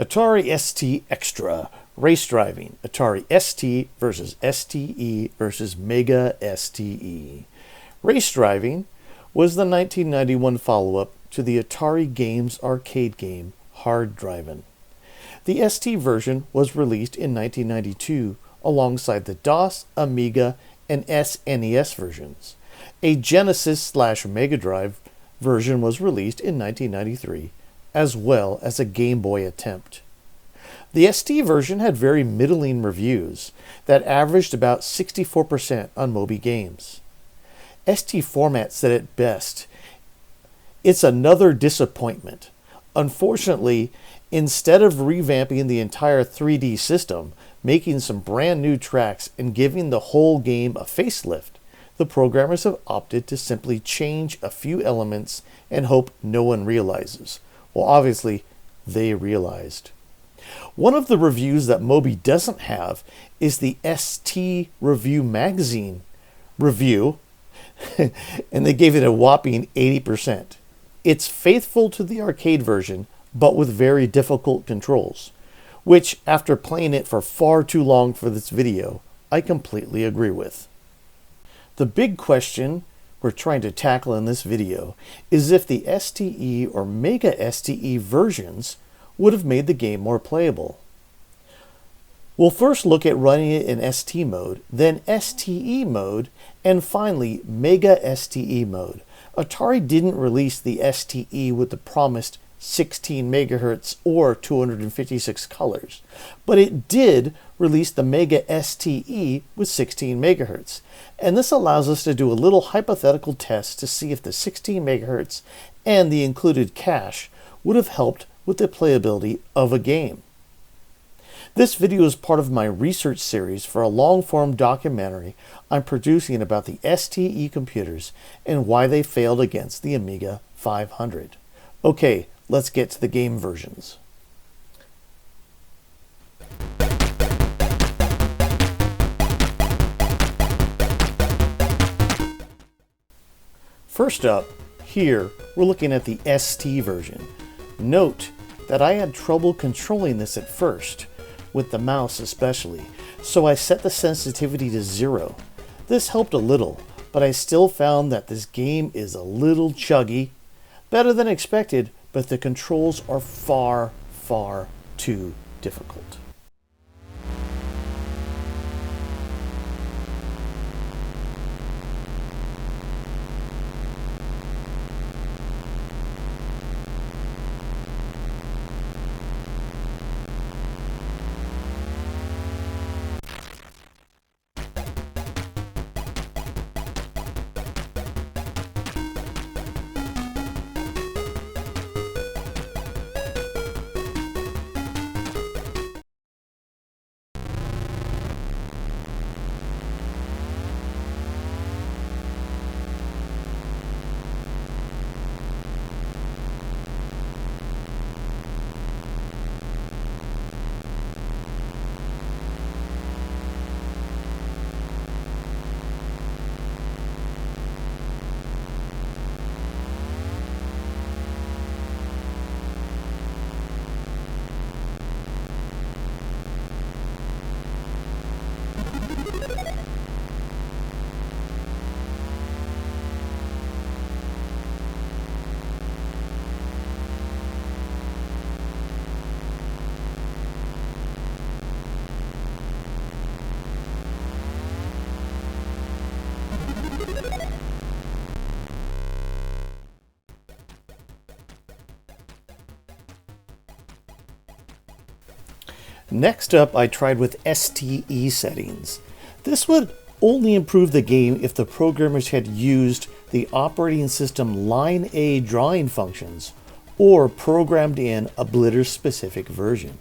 Atari ST Extra, Race Driving, Atari ST versus STE versus Mega STE. Race Driving was the 1991 follow-up to the Atari Games arcade game Hard Drivin. The ST version was released in 1992 alongside the DOS, Amiga, and SNES versions. A Genesis/Mega Drive version was released in 1993, as well as a Gameboy attempt. The ST version had very middling reviews that averaged about 64% on Moby Games. ST Format said it best, "It's another disappointment. Unfortunately, instead of revamping the entire 3D system, making some brand new tracks, and giving the whole game a facelift, the programmers have opted to simply change a few elements and hope no one realizes." Well, obviously, they realized. One of the reviews that Moby doesn't have is the ST Review Magazine review, and they gave it a whopping 80%. It's faithful to the arcade version, but with very difficult controls, which, after playing it for far too long for this video, I completely agree with. The big question we're trying to tackle in this video is if the STE or Mega STE versions would have made the game more playable. We'll first look at running it in ST mode, then STE mode, and finally Mega STE mode. Atari didn't release the STE with the promised 16 MHz or 256 colors, but it did release the Mega STE with 16 MHz, and this allows us to do a little hypothetical test to see if the 16 MHz and the included cache would have helped with the playability of a game. This video is part of my research series for a long-form documentary I'm producing about the STE computers and why they failed against the Amiga 500. Okay, let's get to the game versions. First up, here we're looking at the ST version. Note that I had trouble controlling this at first, with the mouse especially, so I set the sensitivity to 0. This helped a little, but I still found that this game is a little chuggy, better than expected, but the controls are far, far too difficult. Next up, I tried with STE settings. This would only improve the game if the programmers had used the operating system line A drawing functions or programmed in a blitter-specific version.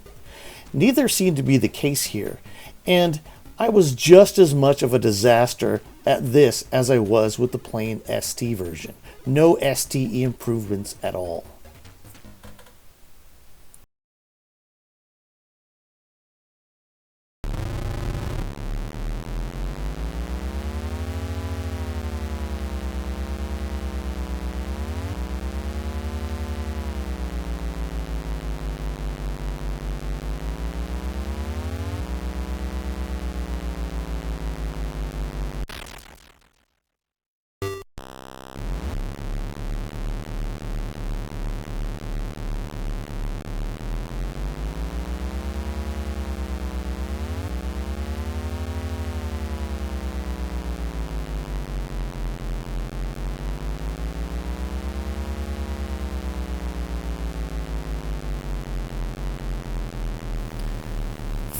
Neither seemed to be the case here, and I was just as much of a disaster at this as I was with the plain ST version. No STE improvements at all.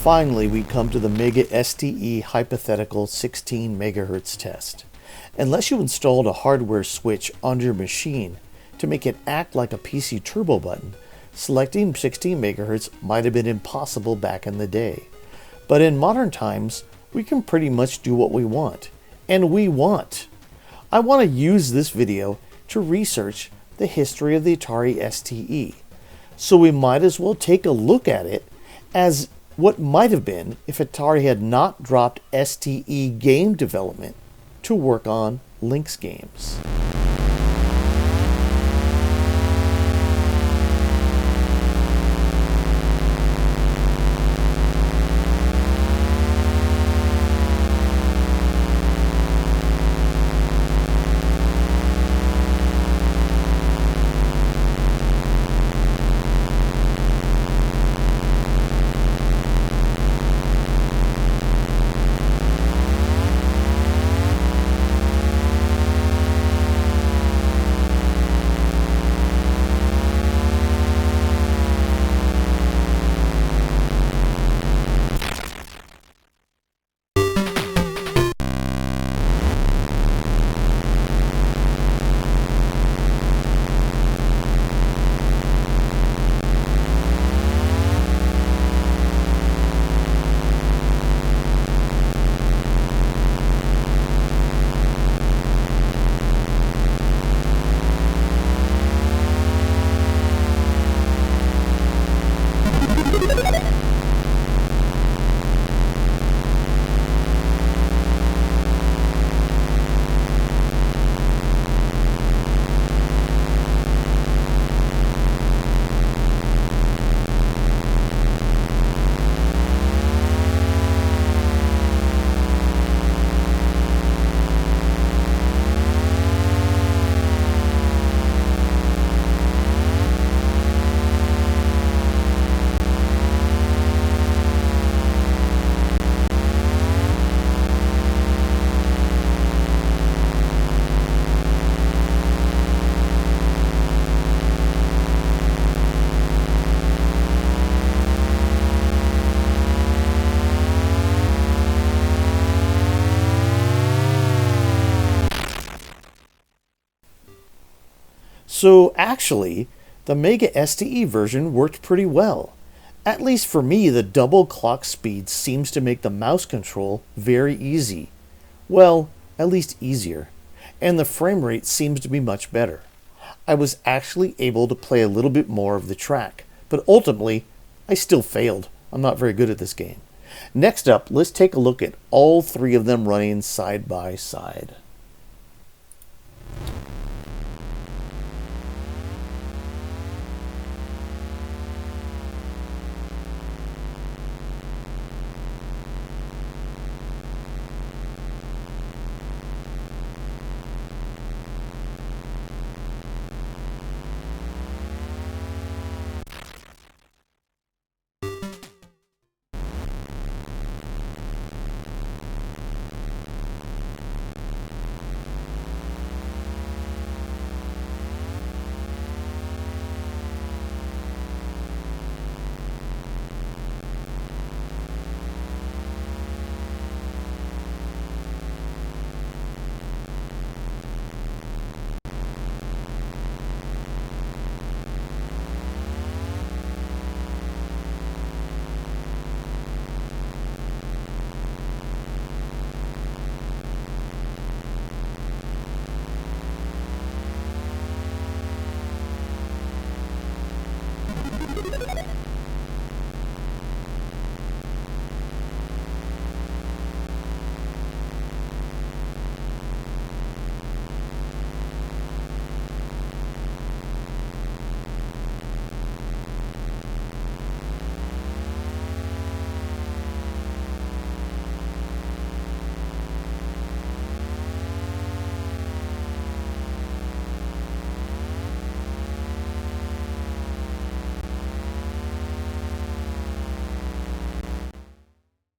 Finally, we come to the Mega STE hypothetical 16 MHz test. Unless you installed a hardware switch on your machine to make it act like a PC turbo button, selecting 16 MHz might have been impossible back in the day. But in modern times, we can pretty much do what we want. And we want. I want to use this video to research the history of the Atari STE. So we might as well take a look at it as what might have been if Atari had not dropped STE game development to work on Lynx games. So actually, the Mega STE version worked pretty well. At least for me, the double clock speed seems to make the mouse control very easy. Well, at least easier. And the frame rate seems to be much better. I was actually able to play a little bit more of the track, but ultimately, I still failed. I'm not very good at this game. Next up, let's take a look at all three of them running side by side.